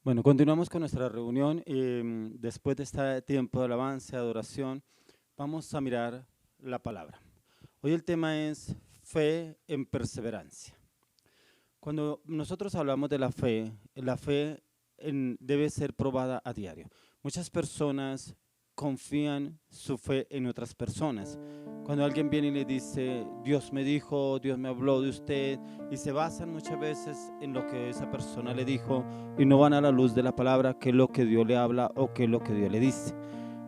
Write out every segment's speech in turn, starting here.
Bueno, continuamos con nuestra reunión. Después de este tiempo de alabanza, de adoración, vamos a mirar la palabra. Hoy el tema es fe en perseverancia. Cuando nosotros hablamos de la fe debe ser probada a diario. Muchas personas confían su fe en otras personas. Cuando alguien viene y le dice, Dios me dijo, Dios me habló de usted, y se basan muchas veces en lo que esa persona le dijo y no van a la luz de la palabra, que es lo que Dios le habla o que es lo que Dios le dice.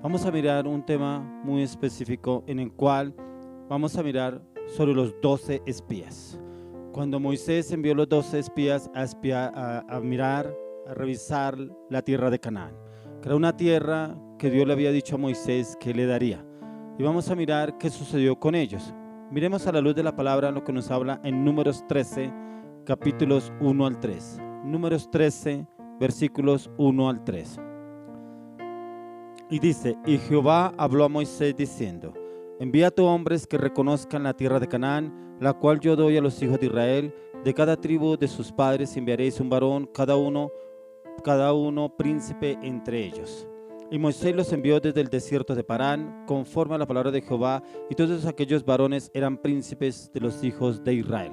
Vamos a mirar un tema muy específico en el cual vamos a mirar sobre los 12 espías. Cuando Moisés envió los 12 espías a mirar, a revisar la tierra de Canaán, que era una tierra que Dios le había dicho a Moisés que le daría. Y vamos a mirar qué sucedió con ellos. Miremos a la luz de la palabra lo que nos habla en Números 13, capítulos 1 al 3. Números 13, versículos 1 al 3. Y dice, y Jehová habló a Moisés diciendo, envía a tus hombres que reconozcan la tierra de Canaán, la cual yo doy a los hijos de Israel. De cada tribu de sus padres enviaréis un varón, cada uno príncipe entre ellos. Y Moisés los envió desde el desierto de Parán, conforme a la palabra de Jehová, y todos aquellos varones eran príncipes de los hijos de Israel.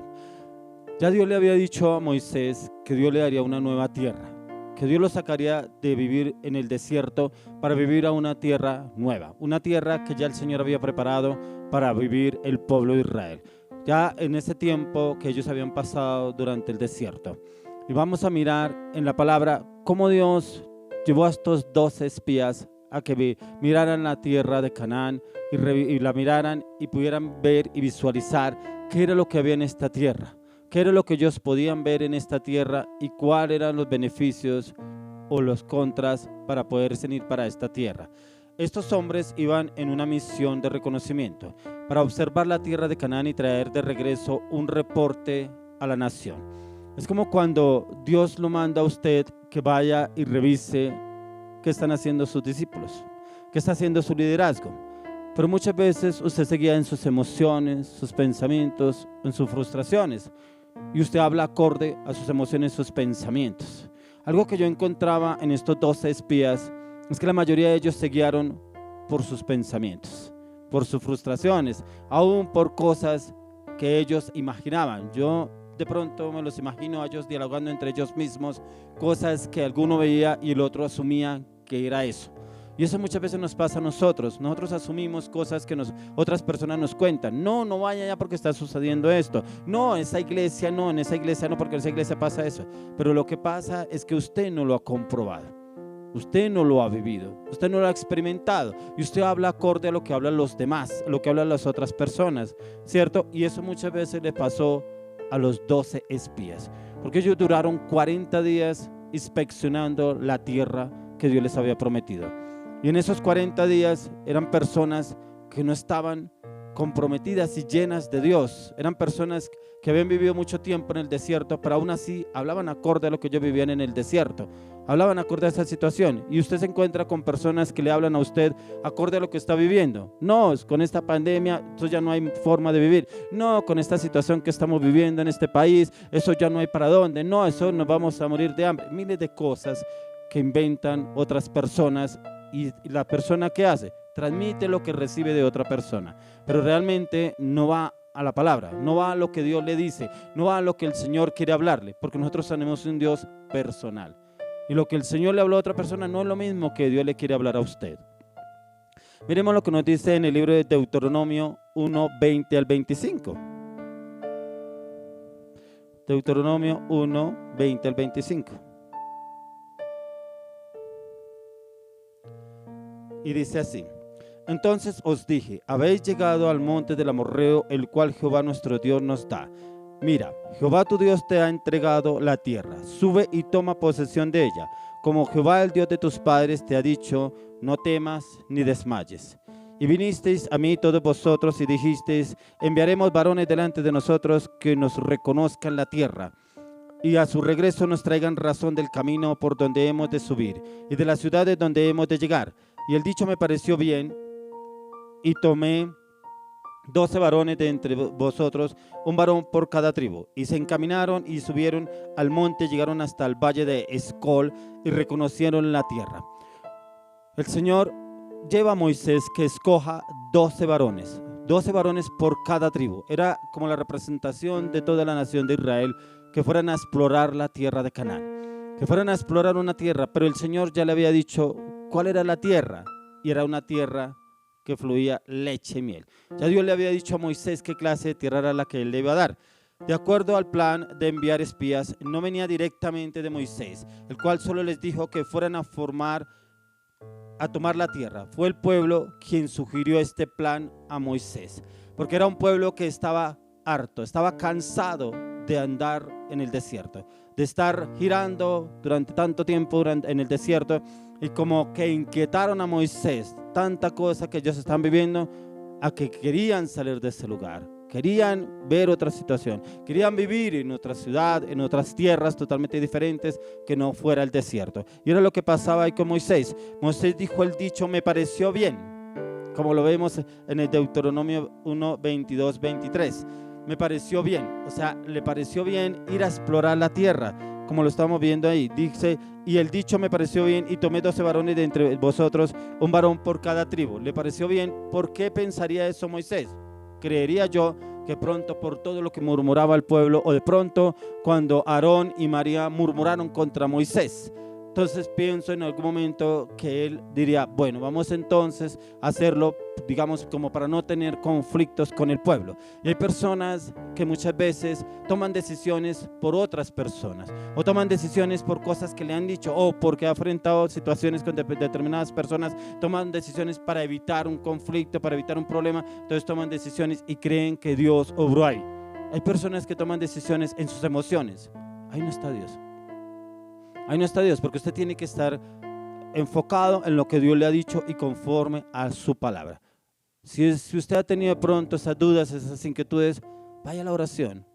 Ya Dios le había dicho a Moisés que Dios le daría una nueva tierra, que Dios lo sacaría de vivir en el desierto para vivir a una tierra nueva, una tierra que ya el Señor había preparado para vivir el pueblo de Israel, ya en ese tiempo que ellos habían pasado durante el desierto. Y vamos a mirar en la palabra cómo Dios llevó a estos 12 espías a que miraran la tierra de Canaán y la miraran y pudieran ver y visualizar qué era lo que había en esta tierra, qué era lo que ellos podían ver en esta tierra y cuáles eran los beneficios o los contras para poderse ir para esta tierra. Estos hombres iban en una misión de reconocimiento para observar la tierra de Canaán y traer de regreso un reporte a la nación. Es como cuando Dios lo manda a usted que vaya y revise qué están haciendo sus discípulos, qué está haciendo su liderazgo. Pero muchas veces usted se guía en sus emociones, sus pensamientos, en sus frustraciones. Y usted habla acorde a sus emociones, sus pensamientos. Algo que yo encontraba en estos 12 espías es que la mayoría de ellos se guiaron por sus pensamientos, por sus frustraciones, aún por cosas que ellos imaginaban. Yo de pronto me los imagino a ellos dialogando entre ellos mismos, cosas que alguno veía y el otro asumía que era eso. Y eso muchas veces nos pasa a nosotros. Nosotros asumimos cosas que otras personas nos cuentan. No vaya allá porque está sucediendo esto. No, en esa iglesia no porque en esa iglesia pasa eso. Pero lo que pasa es que usted no lo ha comprobado. Usted no lo ha vivido, usted no lo ha experimentado y usted habla acorde a lo que hablan los demás, a lo que hablan las otras personas, ¿cierto? Y eso muchas veces le pasó a los 12 espías, porque ellos duraron 40 días inspeccionando la tierra que Dios les había prometido. Y en esos 40 días eran personas que no estaban comprometidas y llenas de Dios. Eran personas que habían vivido mucho tiempo en el desierto, pero aún así hablaban acorde a lo que ellos vivían en el desierto. Hablaban acorde a esa situación. Y usted se encuentra con personas que le hablan a usted acorde a lo que está viviendo. No, con esta pandemia, eso ya no hay forma de vivir. No, con esta situación que estamos viviendo en este país, eso ya no hay para dónde. No, eso nos vamos a morir de hambre. Miles de cosas que inventan otras personas. Y la persona que hace, transmite lo que recibe de otra persona, pero realmente no va a la palabra, no va a lo que Dios le dice, no va a lo que el Señor quiere hablarle, porque nosotros tenemos un Dios personal. Y lo que el Señor le habló a otra persona no es lo mismo que Dios le quiere hablar a usted. Miremos lo que nos dice en el libro de Deuteronomio 1, 20 al 25. Deuteronomio 1, 20 al 25. Y dice así: entonces os dije, habéis llegado al monte del Amorreo, el cual Jehová nuestro Dios nos da. Mira, Jehová tu Dios te ha entregado la tierra, sube y toma posesión de ella, como Jehová el Dios de tus padres te ha dicho, no temas ni desmayes. Y vinisteis a mí todos vosotros y dijisteis, enviaremos varones delante de nosotros que nos reconozcan la tierra, y a su regreso nos traigan razón del camino por donde hemos de subir, y de las ciudades donde hemos de llegar. Y el dicho me pareció bien, y tomé 12 varones de entre vosotros, un varón por cada tribu. Y se encaminaron y subieron al monte, llegaron hasta el valle de Escol y reconocieron la tierra. El Señor lleva a Moisés que escoja 12 varones por cada tribu. Era como la representación de toda la nación de Israel, que fueran a explorar la tierra de Canaán, que fueran a explorar una tierra, pero el Señor ya le había dicho cuál era la tierra, y era una tierra que fluía leche y miel. Ya Dios le había dicho a Moisés qué clase de tierra era la que él le iba a dar. De acuerdo al plan de enviar espías, no venía directamente de Moisés, el cual solo les dijo que fueran a tomar la tierra. Fue el pueblo quien sugirió este plan a Moisés, porque era un pueblo que estaba harto, estaba cansado de andar en el desierto, de estar girando durante tanto tiempo en el desierto, y como que inquietaron a Moisés tanta cosa que ellos están viviendo, a que querían salir de ese lugar, querían ver otra situación, querían vivir en otra ciudad, en otras tierras totalmente diferentes que no fuera el desierto. Y era lo que pasaba ahí con Moisés. Moisés dijo el dicho: me pareció bien, como lo vemos en el Deuteronomio 1, 22, 23. Me pareció bien, o sea, le pareció bien ir a explorar la tierra, como lo estamos viendo ahí. Dice: y el dicho me pareció bien, y tomé 12 varones de entre vosotros, un varón por cada tribu. Le pareció bien. ¿Por qué pensaría eso Moisés? Creería yo que pronto, por todo lo que murmuraba el pueblo, o de pronto cuando Aarón y María murmuraron contra Moisés, entonces pienso en algún momento que él diría: bueno, vamos entonces a hacerlo, digamos, como para no tener conflictos con el pueblo. Y hay personas que muchas veces toman decisiones por otras personas, o toman decisiones por cosas que le han dicho, o porque ha enfrentado situaciones con determinadas personas, toman decisiones para evitar un conflicto, para evitar un problema. Entonces toman decisiones y creen que Dios obró ahí. Hay personas que toman decisiones en sus emociones. Ahí no está Dios. Ahí no está Dios, porque usted tiene que estar enfocado en lo que Dios le ha dicho y conforme a su palabra. Si usted ha tenido de pronto esas dudas, esas inquietudes, vaya a la oración,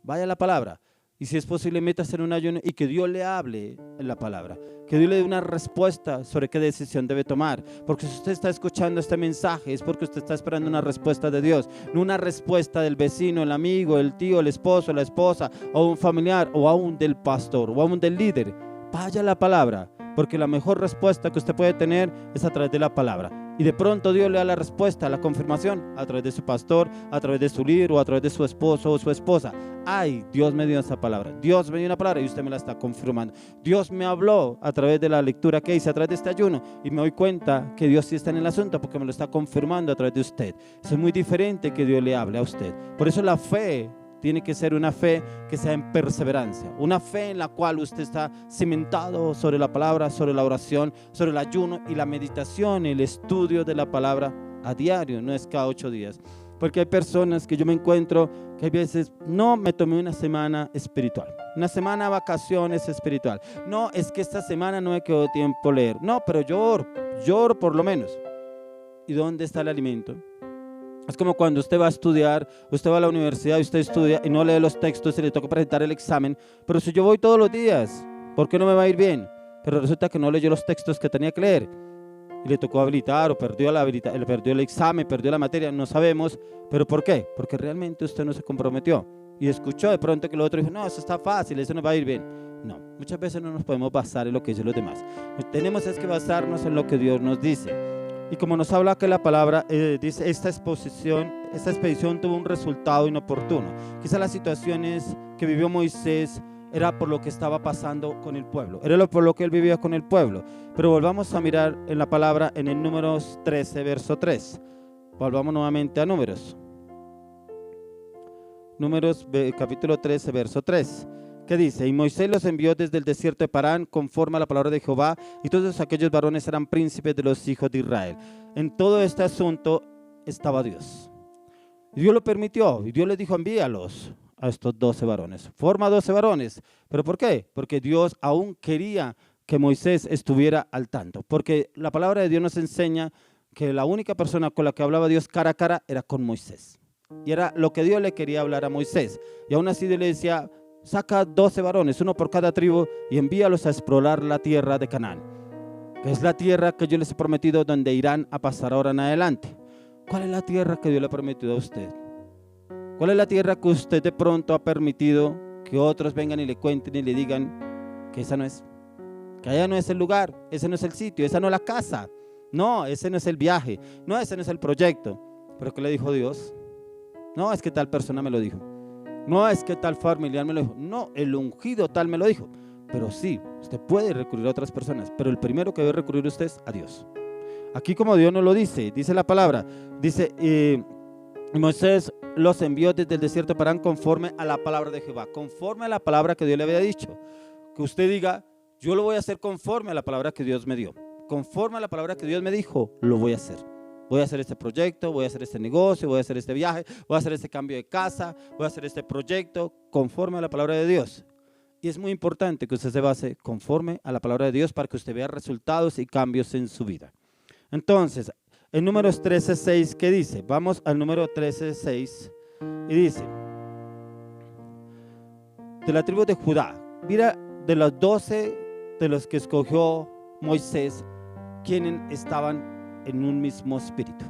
vaya a la palabra. Y si es posible, métase en un ayuno y que Dios le hable en la palabra, que Dios le dé una respuesta sobre qué decisión debe tomar. Porque si usted está escuchando este mensaje, es porque usted está esperando una respuesta de Dios, no una respuesta del vecino, el amigo, el tío, el esposo, la esposa, o un familiar, o aún del pastor, o aún del líder. Vaya a la palabra, porque la mejor respuesta que usted puede tener es a través de la palabra. Y de pronto Dios le da la respuesta, la confirmación, a través de su pastor, a través de su líder, o a través de su esposo o su esposa. Ay, Dios me dio esa palabra, Dios me dio una palabra y usted me la está confirmando. Dios me habló a través de la lectura que hice, a través de este ayuno, y me doy cuenta que Dios sí está en el asunto, porque me lo está confirmando a través de usted. Eso es muy diferente que Dios le hable a usted. Por eso la fe tiene que ser una fe que sea en perseverancia, una fe en la cual usted está cimentado sobre la palabra, sobre la oración, sobre el ayuno y la meditación, el estudio de la palabra a diario, no es cada 8 días. Porque hay personas que yo me encuentro que hay veces: no, me tomé una semana espiritual, una semana de vacaciones espiritual. No, es que esta semana no me quedó tiempo leer. No, pero yo oro por lo menos. ¿Y dónde está el alimento? Es como cuando usted va a estudiar, usted va a la universidad y usted estudia y no lee los textos y le toca presentar el examen. Pero si yo voy todos los días, ¿por qué no me va a ir bien? Pero resulta que no leyó los textos que tenía que leer y le tocó habilitar, o perdió el examen, perdió la materia, no sabemos. ¿Pero por qué? Porque realmente usted no se comprometió y escuchó de pronto que el otro dijo: no, eso está fácil, eso no va a ir bien. No, muchas veces no nos podemos basar en lo que dicen los demás. Tenemos que basarnos en lo que Dios nos dice. Y como nos habla que la palabra dice, esta expedición tuvo un resultado inoportuno. Quizás las situaciones que vivió Moisés era por lo que estaba pasando con el pueblo, era por lo que él vivía con el pueblo. Pero volvamos a mirar en la palabra en el Números 13, verso 3. Volvamos nuevamente a Números, capítulo 13, verso 3. ¿Qué dice? Y Moisés los envió desde el desierto de Parán conforme a la palabra de Jehová, y todos aquellos varones eran príncipes de los hijos de Israel. En todo este asunto estaba Dios. Y Dios lo permitió, y Dios les dijo: envíalos a estos 12 varones. Forma 12 varones. ¿Pero por qué? Porque Dios aún quería que Moisés estuviera al tanto. Porque la palabra de Dios nos enseña que la única persona con la que hablaba Dios cara a cara era con Moisés. Y era lo que Dios le quería hablar a Moisés. Y aún así Dios le decía: saca 12 varones, uno por cada tribu, y envíalos a explorar la tierra de Canaán, que es la tierra que yo les he prometido, donde irán a pasar ahora en adelante. ¿Cuál es la tierra que Dios le ha prometido a usted? ¿Cuál es la tierra que usted de pronto ha permitido que otros vengan y le cuenten y le digan que esa no es? Que allá no es el lugar, ese no es el sitio, esa no es la casa, no, ese no es el viaje, no, ese no es el proyecto. ¿Pero qué le dijo Dios? No, es que tal persona me lo dijo. No, es que tal familiar me lo dijo. No, el ungido tal me lo dijo. Pero sí, usted puede recurrir a otras personas, pero el primero que debe recurrir usted es a Dios. Aquí como Dios nos lo dice la palabra, dice, Moisés los envió desde el desierto para conforme a la palabra de Jehová, conforme a la palabra que Dios le había dicho. Que usted diga, yo lo voy a hacer conforme a la palabra que Dios me dio. Conforme a la palabra que Dios me dijo, lo voy a hacer. Voy a hacer este proyecto, voy a hacer este negocio, voy a hacer este viaje, voy a hacer este cambio de casa, voy a hacer este proyecto conforme a la palabra de Dios. Y es muy importante que usted se base conforme a la palabra de Dios para que usted vea resultados y cambios en su vida. Entonces, en Números 13:6, ¿qué dice? Vamos al número 13:6 y dice, de la tribu de Judá, mira, de los 12 de los que escogió Moisés, quienes estaban en un mismo espíritu.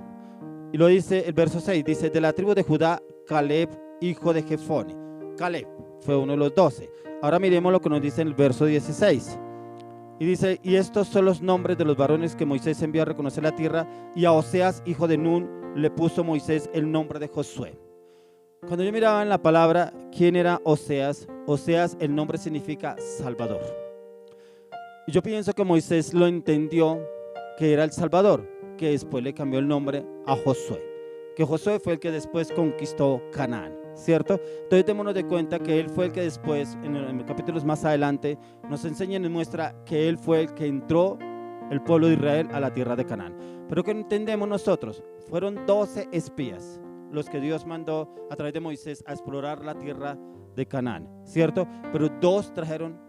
Y lo dice el verso 6, dice, de la tribu de Judá, Caleb, hijo de Jefone. Caleb fue uno de los 12. Ahora miremos lo que nos dice en el verso 16. Y dice, y estos son los nombres de los varones que Moisés envió a reconocer la tierra, y a Oseas, hijo de Nun, le puso Moisés el nombre de Josué. Cuando yo miraba en la palabra, ¿quién era Oseas? Oseas, el nombre significa Salvador. Y yo pienso que Moisés lo entendió que era el Salvador, que después le cambió el nombre a Josué. Que Josué fue el que después conquistó Canaán, ¿cierto? Entonces démonos de cuenta que él fue el que después, en capítulos más adelante, nos enseña y nos muestra que él fue el que entró el pueblo de Israel a la tierra de Canaán. Pero ¿qué entendemos nosotros? Fueron 12 espías los que Dios mandó a través de Moisés a explorar la tierra de Canaán, ¿cierto? Pero 2 trajeron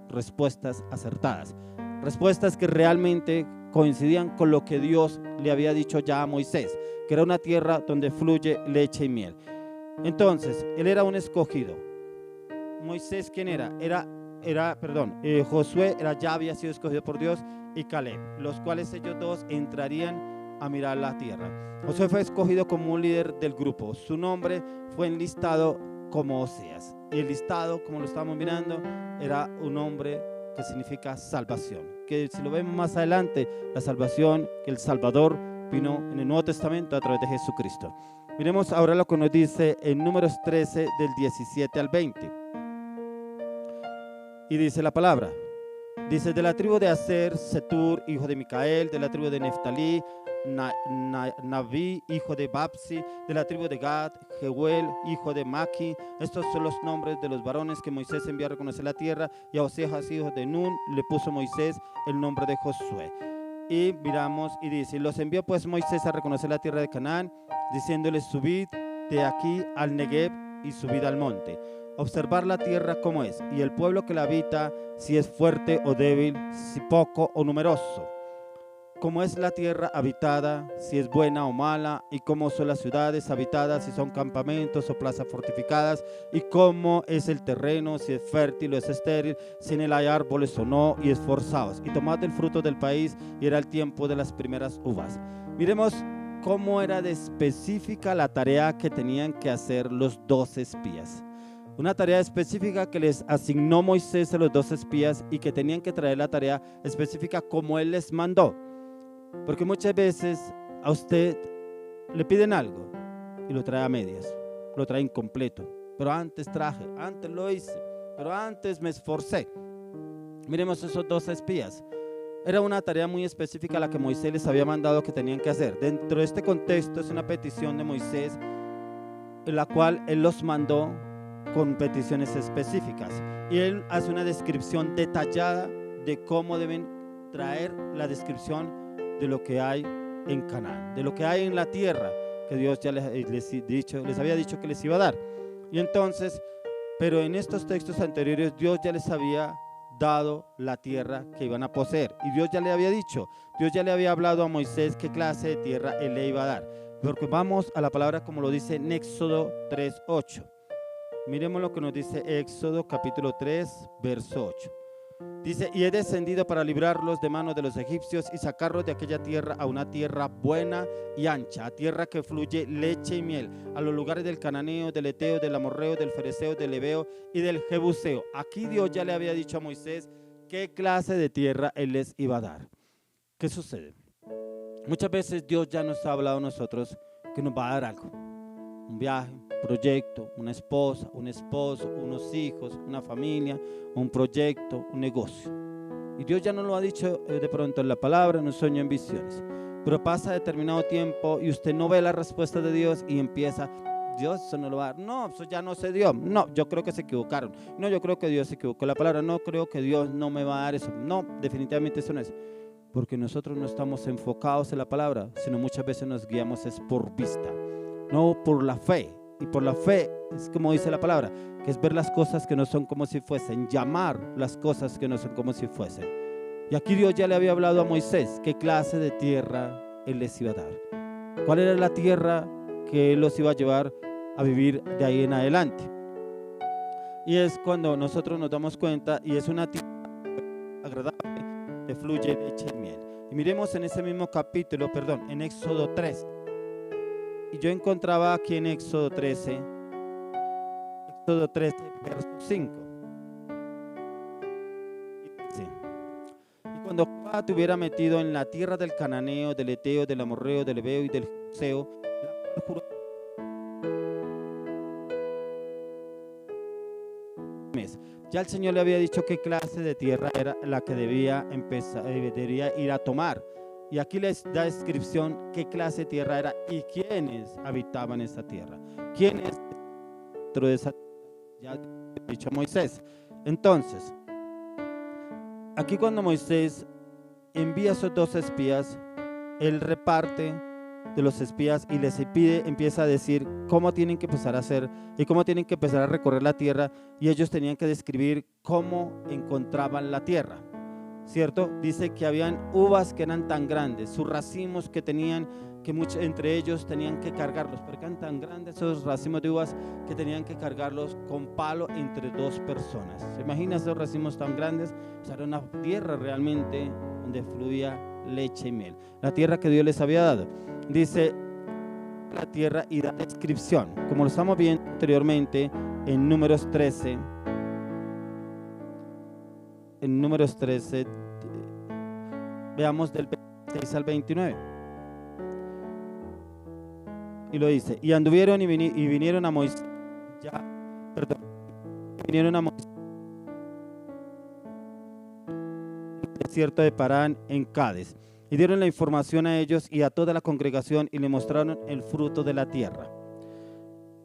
respuestas acertadas, respuestas que realmente coincidían con lo que Dios le había dicho ya a Moisés, que era una tierra donde fluye leche y miel. Entonces, él era un escogido. Moisés, ¿quién era? Josué ya había sido escogido por Dios, y Caleb, los cuales ellos 2 entrarían a mirar la tierra. Josué fue escogido como un líder del grupo. Su nombre fue enlistado como Oseas. Y el listado, como lo estamos mirando, era un nombre que significa salvación. Que si lo vemos más adelante, la salvación, que el Salvador vino en el Nuevo Testamento a través de Jesucristo. Miremos ahora lo que nos dice en Números 13 del 17 al 20. Y dice la palabra, dice, de la tribu de Aser, Setur, hijo de Micael, de la tribu de Neftalí, Naví, hijo de Babsi, de la tribu de Gad, Jehuel, hijo de Maki. Estos son los nombres de los varones que Moisés envió a reconocer la tierra, y a Oseas, hijo de Nun, le puso Moisés el nombre de Josué. Y miramos y dice, los envió pues Moisés a reconocer la tierra de Canaán, diciéndoles, subid de aquí al Negev y subid al monte, observar la tierra como es, y el pueblo que la habita, si es fuerte o débil, si poco o numeroso, cómo es la tierra habitada, si es buena o mala, y cómo son las ciudades habitadas, si son campamentos o plazas fortificadas, y cómo es el terreno, si es fértil o es estéril, si en él hay árboles o no, y esforzaos, y tomad el fruto del país, y era el tiempo de las primeras uvas. Miremos cómo era de específica la tarea que tenían que hacer los 12 espías. Una tarea específica que les asignó Moisés a los 12 espías, y que tenían que traer la tarea específica como él les mandó. Porque muchas veces a usted le piden algo y lo trae a medias, lo trae incompleto. Pero antes traje, antes lo hice, pero antes me esforcé. Miremos esos 12 espías. Era una tarea muy específica la que Moisés les había mandado que tenían que hacer. Dentro de este contexto es una petición de Moisés, en la cual él los mandó con peticiones específicas. Y él hace una descripción detallada de cómo deben traer la descripción de lo que hay en Canaán, de lo que hay en la tierra que Dios ya les había dicho que les iba a dar. Y entonces, pero en estos textos anteriores Dios ya les había dado la tierra que iban a poseer, y Dios ya le había dicho, Dios ya le había hablado a Moisés qué clase de tierra él le iba a dar. Porque vamos a la palabra como lo dice en Éxodo 3:8. Miremos lo que nos dice Éxodo capítulo 3 verso 8. Dice, y he descendido para librarlos de manos de los egipcios y sacarlos de aquella tierra a una tierra buena y ancha, a tierra que fluye leche y miel, a los lugares del cananeo, del eteo, del amorreo, del fereceo, del heveo y del jebuseo. Aquí Dios ya le había dicho a Moisés qué clase de tierra él les iba a dar. ¿Qué sucede? Muchas veces Dios ya nos ha hablado a nosotros que nos va a dar algo. Un viaje, un proyecto, una esposa, un esposo, unos hijos, una familia, un proyecto, un negocio. Y Dios ya nos lo ha dicho de pronto en la palabra, en un sueño, en visiones. Pero pasa determinado tiempo y usted no ve la respuesta de Dios y empieza, Dios eso no lo va a dar. No, eso ya no se dio. No, yo creo que se equivocaron. No, yo creo que Dios se equivocó. La palabra, no creo que Dios no me va a dar eso. No, definitivamente eso no es. Porque nosotros no estamos enfocados en la palabra, sino muchas veces nos guiamos es por vista, no por la fe. Y por la fe es como dice la palabra, que es ver las cosas que no son como si fuesen, llamar las cosas que no son como si fuesen. Y aquí Dios ya le había hablado a Moisés qué clase de tierra él les iba a dar. ¿Cuál era la tierra que él los iba a llevar a vivir de ahí en adelante? Y es cuando nosotros nos damos cuenta, y es una tierra agradable, que fluye leche y miel. Y miremos en ese mismo capítulo, en Éxodo 3. Y yo encontraba aquí en Éxodo 13, verso 5. Sí. Y cuando Jehová te hubiera metido en la tierra del cananeo, del eteo, del amorreo, del heveo y del jebuseo, la cual juró. Ya el Señor le había dicho qué clase de tierra era la que debería ir a tomar. Y aquí les da descripción qué clase de tierra era y quiénes habitaban esa tierra. ¿Quiénes dentro de esa tierra? Ya ha dicho Moisés. Entonces, aquí cuando Moisés envía a esos 2 espías, él reparte de los espías y les pide, empieza a decir cómo tienen que empezar a hacer y cómo tienen que empezar a recorrer la tierra, y ellos tenían que describir cómo encontraban la tierra, ¿cierto? Dice que habían uvas que eran tan grandes, sus racimos que tenían, que muchos entre ellos tenían que cargarlos, porque eran tan grandes esos racimos de uvas que tenían que cargarlos con palo entre 2 personas. ¿Se imagina esos racimos tan grandes? O sea, era una tierra realmente donde fluía leche y miel, la tierra que Dios les había dado. Dice la tierra y da descripción, como lo estamos viendo anteriormente en Números 13. En Números 13, veamos del 26 al 29. Y lo dice, y anduvieron y vinieron a Moisés, vinieron a Moisés en el desierto de Parán en Cades. Y dieron la información a ellos y a toda la congregación y le mostraron el fruto de la tierra.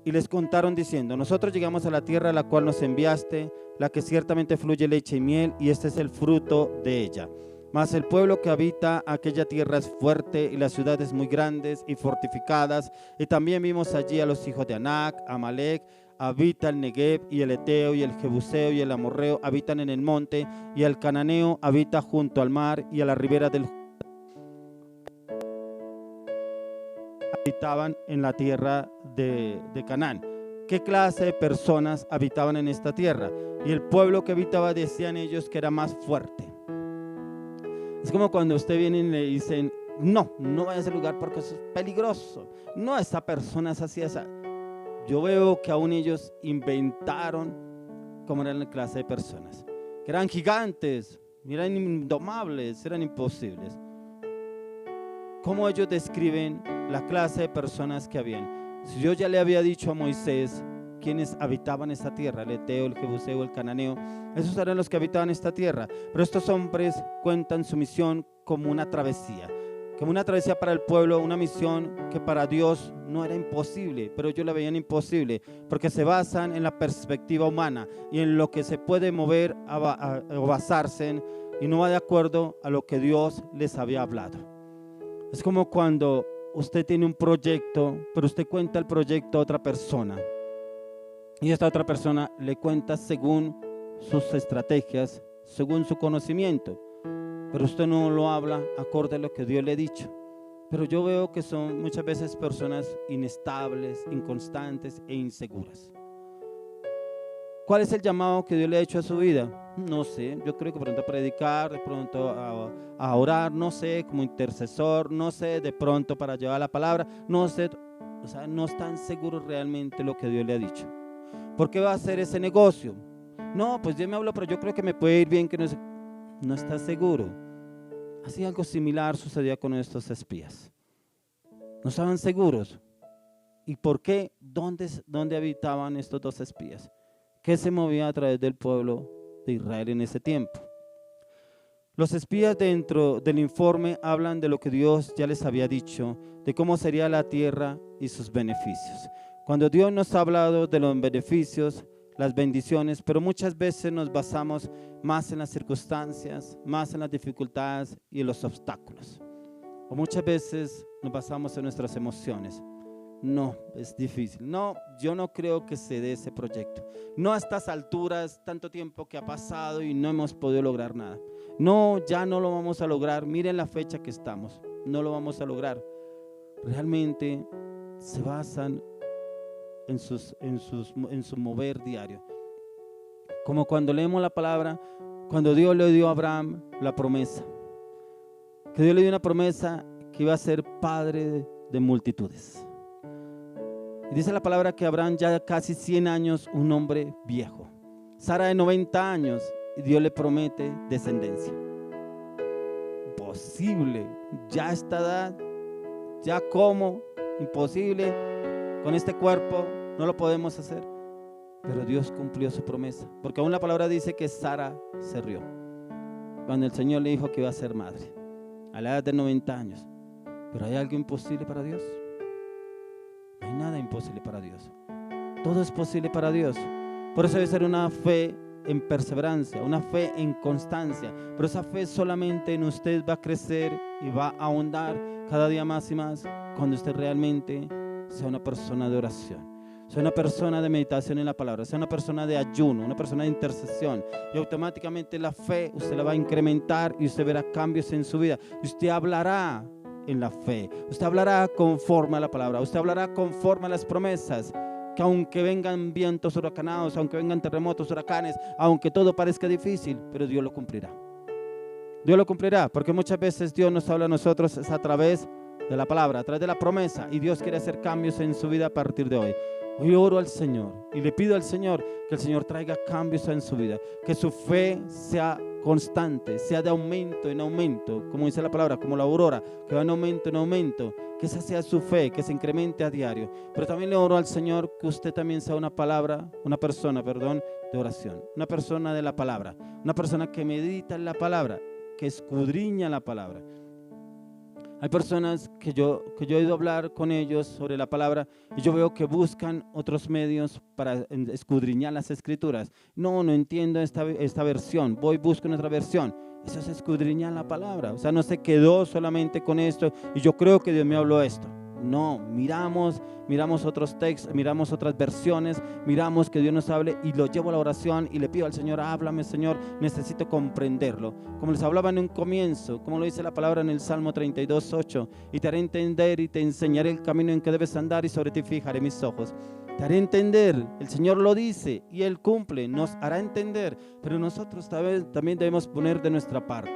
Y les contaron diciendo, nosotros llegamos a la tierra a la cual nos enviaste, la que ciertamente fluye leche y miel, y este es el fruto de ella. Mas el pueblo que habita aquella tierra es fuerte y las ciudades muy grandes y fortificadas. Y también vimos allí a los hijos de Anac, Amalek, habita el Negev y el eteo y el jebuseo y el amorreo habitan en el monte, y el cananeo habita junto al mar y a la ribera del habitaban en la tierra de Canaán. ¿Qué clase de personas habitaban en esta tierra? Y el pueblo que habitaba, decían ellos, que era más fuerte. Es como cuando usted viene y le dicen, no vaya a ese lugar porque eso es peligroso. No, esa persona es así, esa. Yo veo que aún ellos inventaron cómo eran la clase de personas. Que eran gigantes, eran indomables, eran imposibles. ¿Cómo ellos describen la clase de personas que habían? Si Dios ya le había dicho a Moisés quienes habitaban esta tierra, el eteo, el jebuseo, el cananeo, esos eran los que habitaban esta tierra. Pero estos hombres cuentan su misión como una travesía para el pueblo, una misión que para Dios no era imposible, pero ellos la veían imposible porque se basan en la perspectiva humana y en lo que se puede mover o basarse y no va de acuerdo a lo que Dios les había hablado. Es como cuando usted tiene un proyecto, pero usted cuenta el proyecto a otra persona y esta otra persona le cuenta según sus estrategias, según su conocimiento, pero usted no lo habla acorde a lo que Dios le ha dicho. Pero yo veo que son muchas veces personas inestables, inconstantes e inseguras. ¿Cuál es el llamado que Dios le ha hecho a su vida? no sé, yo creo que pronto a predicar, de pronto a orar, no sé, como intercesor, no sé, de pronto para llevar la palabra, no sé, o sea, no están seguros realmente lo que Dios le ha dicho. ¿Por qué va a hacer ese negocio? No, pues Dios me habló, pero yo creo que me puede ir bien, que no está seguro. Así algo similar sucedía con estos espías. No estaban seguros. ¿Y por qué? ¿Dónde habitaban estos dos espías? ¿Qué se movía a través del pueblo de Israel en ese tiempo? Los espías dentro del informe hablan de lo que Dios ya les había dicho, de cómo sería la tierra y sus beneficios. Cuando Dios nos ha hablado de los beneficios, las bendiciones, pero muchas veces nos basamos más en las circunstancias, más en las dificultades y en los obstáculos. O muchas veces nos basamos en nuestras emociones. No, es difícil. No, yo no creo que se dé ese proyecto. No a estas alturas, tanto tiempo que ha pasado y no hemos podido lograr nada. No, ya no lo vamos a lograr. Miren la fecha que estamos. No lo vamos a lograr. Realmente se basan en su mover diario. Como cuando leemos la palabra, cuando Dios le dio a Abraham la promesa. Que Dios le dio una promesa que iba a ser padre de multitudes. Y dice la palabra que Abraham ya casi 100 años, un hombre viejo. Sara de 90 años y Dios le promete descendencia. Imposible, ya a esta edad, ya como, imposible, con este cuerpo no lo podemos hacer. Pero Dios cumplió su promesa, porque aún la palabra dice que Sara se rió cuando el Señor le dijo que iba a ser madre, a la edad de 90 años. Pero ¿hay algo imposible para Dios? No hay nada imposible para Dios. Todo es posible para Dios. Por eso debe ser una fe en perseverancia, una fe en constancia. Pero esa fe solamente en usted va a crecer y va a ahondar cada día más y más cuando usted realmente sea una persona de oración, sea una persona de meditación en la palabra, sea una persona de ayuno, una persona de intercesión. Y automáticamente la fe usted la va a incrementar y usted verá cambios en su vida. Y usted hablará en la fe, usted hablará conforme a la palabra, usted hablará conforme a las promesas, que aunque vengan vientos huracanados, aunque vengan terremotos, huracanes, aunque todo parezca difícil, pero Dios lo cumplirá. Dios lo cumplirá, porque muchas veces Dios nos habla a nosotros es a través de la palabra, a través de la promesa, y Dios quiere hacer cambios en su vida a partir de hoy. Hoy oro al Señor y le pido al Señor que el Señor traiga cambios en su vida, que su fe sea constante, sea de aumento en aumento, como dice la palabra, como la aurora, que va en aumento, que esa sea su fe, que se incremente a diario. Pero también le oro al Señor que usted también sea una persona de oración, una persona de la palabra, una persona que medita en la palabra, que escudriña la palabra. Hay personas que yo he ido a hablar con ellos sobre la palabra y yo veo que buscan otros medios para escudriñar las escrituras. No entiendo esta versión, busco en otra versión. Eso es escudriñar la palabra. O sea, no se quedó solamente con esto y yo creo que Dios me habló esto. No, miramos otros textos, miramos otras versiones, miramos que Dios nos hable y lo llevo a la oración y le pido al Señor, háblame Señor, necesito comprenderlo. Como les hablaba en un comienzo, como lo dice la palabra en el Salmo 32:8, y te haré entender y te enseñaré el camino en que debes andar y sobre ti fijaré mis ojos. Te haré entender, el Señor lo dice y Él cumple, nos hará entender, pero nosotros también debemos poner de nuestra parte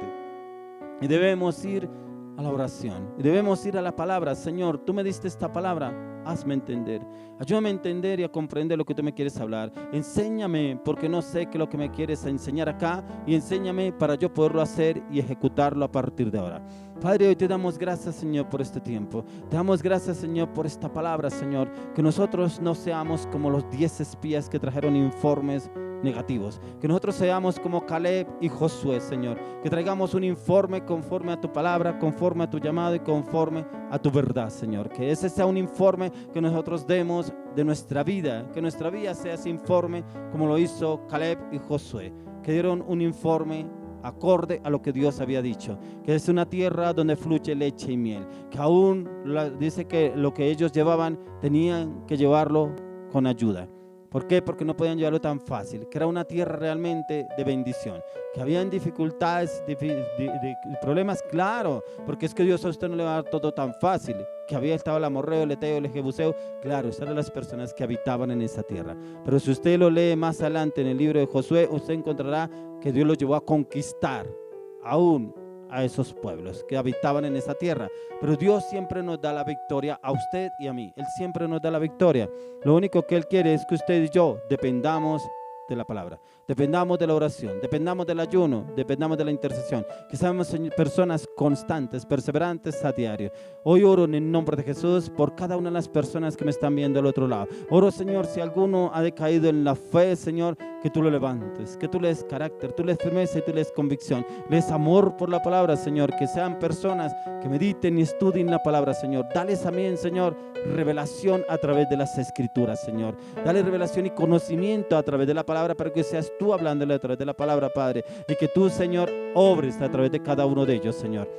y debemos ir a la oración y debemos ir a la palabra. Señor, tú me diste esta palabra, hazme entender, ayúdame a entender y a comprender lo que tú me quieres hablar. Enséñame porque no sé qué es lo que me quieres enseñar acá, y enséñame para yo poderlo hacer y ejecutarlo a partir de ahora. Padre, hoy te damos gracias, Señor, por este tiempo. Te damos gracias, Señor, por esta palabra, Señor, que nosotros no seamos como los 10 espías que trajeron informes negativos, que nosotros seamos como Caleb y Josué, Señor, que traigamos un informe conforme a tu palabra, conforme a tu llamado y conforme a tu verdad, Señor, que ese sea un informe que nosotros demos de nuestra vida, que nuestra vida sea ese informe como lo hizo Caleb y Josué, que dieron un informe acorde a lo que Dios había dicho, que es una tierra donde fluye leche y miel, que aún dice que lo que ellos llevaban tenían que llevarlo con ayuda. ¿Por qué? Porque no podían llevarlo tan fácil, que era una tierra realmente de bendición, que habían dificultades, problemas, claro, porque es que Dios a usted no le va a dar todo tan fácil, que había estado el amorreo, el eteo, el jebuseo, claro, esas eran las personas que habitaban en esa tierra. Pero si usted lo lee más adelante en el libro de Josué, usted encontrará que Dios los llevó a conquistar aún a esos pueblos que habitaban en esa tierra. Pero Dios siempre nos da la victoria a usted y a mí. Él siempre nos da la victoria. Lo único que Él quiere es que usted y yo dependamos de la palabra, dependamos de la oración, dependamos del ayuno, dependamos de la intercesión, que seamos personas constantes, perseverantes a diario. Hoy oro en el nombre de Jesús por cada una de las personas que me están viendo al otro lado. Oro, Señor, si alguno ha decaído en la fe, Señor, que tú lo levantes, que tú le des carácter, tú le des firmeza y tú le des convicción, le des amor por la palabra, Señor, que sean personas que mediten y estudien la palabra, Señor. Dales también, Señor, revelación a través de las escrituras, Señor. Dale revelación y conocimiento a través de la palabra, para que seas tú hablándole a través de la palabra, Padre, y que tú, Señor, obres a través de cada uno de ellos, Señor.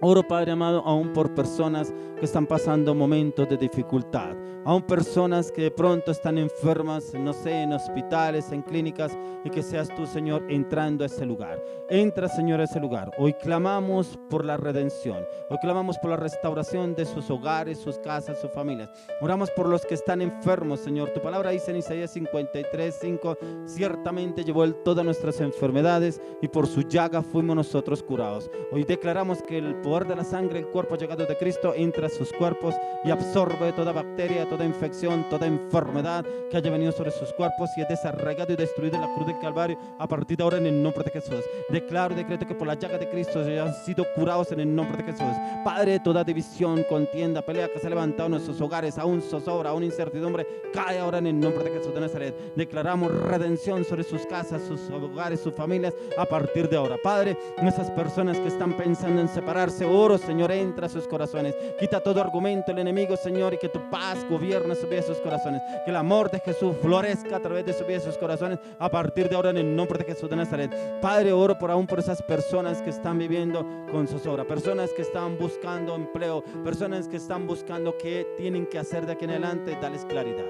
Oro, Padre amado, aún por personas que están pasando momentos de dificultad, aún personas que de pronto están enfermas, no sé, en hospitales, en clínicas, y que seas tú, Señor, entrando a ese lugar. Entra, Señor, a ese lugar. Hoy clamamos por la redención, hoy clamamos por la restauración de sus hogares, sus casas, sus familias. Oramos por los que están enfermos, Señor. Tu palabra dice en Isaías 53:5, ciertamente llevó Él todas nuestras enfermedades y por su llaga fuimos nosotros curados. Hoy declaramos que el poder de la sangre, el cuerpo llegado de Cristo, entra a sus cuerpos y absorbe toda bacteria, toda infección, toda enfermedad que haya venido sobre sus cuerpos y es desarraigado y destruido en la cruz del Calvario a partir de ahora en el nombre de Jesús. Declaro y decreto que por la llaga de Cristo se han sido curados en el nombre de Jesús. Padre, toda división, contienda, pelea que se ha levantado en nuestros hogares, aún zozobra, aún incertidumbre, cae ahora en el nombre de Jesús de Nazaret. Declaramos redención sobre sus casas, sus hogares, sus familias a partir de ahora. Padre, esas personas que están pensando en separarse, oro, Señor, entra a sus corazones, quita todo argumento del enemigo, Señor, y que tu paz gobierne su vida y sus corazones, que el amor de Jesús florezca a través de su vida y sus corazones a partir de ahora en el nombre de Jesús de Nazaret. Padre, oro aún por esas personas que están viviendo con zozobra, personas que están buscando empleo, personas que están buscando qué tienen que hacer de aquí en adelante. Dales claridad.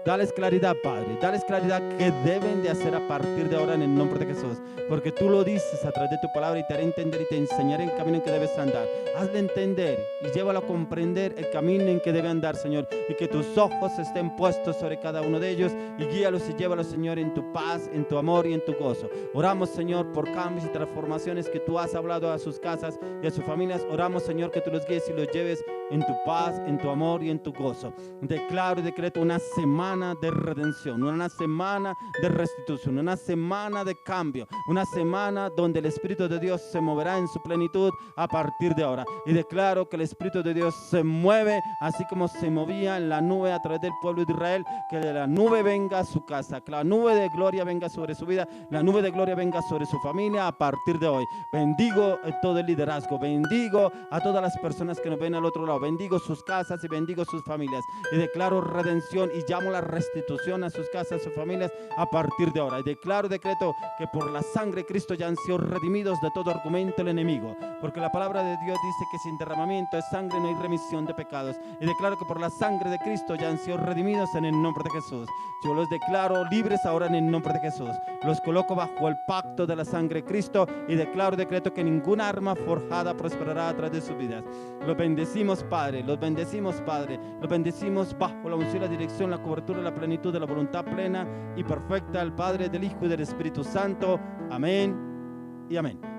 Dales claridad, Padre, dales claridad que deben de hacer a partir de ahora en el nombre de Jesús, porque tú lo dices a través de tu palabra y te haré entender y te enseñaré el camino en que debes andar. Hazle entender y llévalo a comprender el camino en que debe andar, Señor, y que tus ojos estén puestos sobre cada uno de ellos y guíalos y llévalos, Señor, en tu paz, en tu amor y en tu gozo. Oramos, Señor, por cambios y transformaciones que tú has hablado a sus casas y a sus familias. Oramos, Señor, que tú los guíes y los lleves en tu paz, en tu amor y en tu gozo. Declaro y decreto una semana de redención, una semana de restitución, una semana de cambio, una semana donde el Espíritu de Dios se moverá en su plenitud a partir de ahora. Y declaro que el Espíritu de Dios se mueve así como se movía en la nube a través del pueblo de Israel, que la nube venga a su casa, que la nube de gloria venga sobre su vida, la nube de gloria venga sobre su familia a partir de hoy. Bendigo todo el liderazgo, bendigo a todas las personas que nos ven al otro lado, bendigo sus casas y bendigo sus familias y declaro redención y llamo la restitución a sus casas, a sus familias a partir de ahora. Y declaro, decreto que por la sangre de Cristo ya han sido redimidos de todo argumento del enemigo, porque la palabra de Dios dice que sin derramamiento de sangre no hay remisión de pecados. Y declaro que por la sangre de Cristo ya han sido redimidos en el nombre de Jesús. Yo los declaro libres ahora en el nombre de Jesús. Los coloco bajo el pacto de la sangre de Cristo y declaro, decreto que ninguna arma forjada prosperará a través de sus vidas. Los bendecimos, Padre, los bendecimos, Padre, los bendecimos bajo la unción, la dirección, la cobertura, la plenitud de la voluntad plena y perfecta del Padre, del Hijo y del Espíritu Santo. Amén y amén.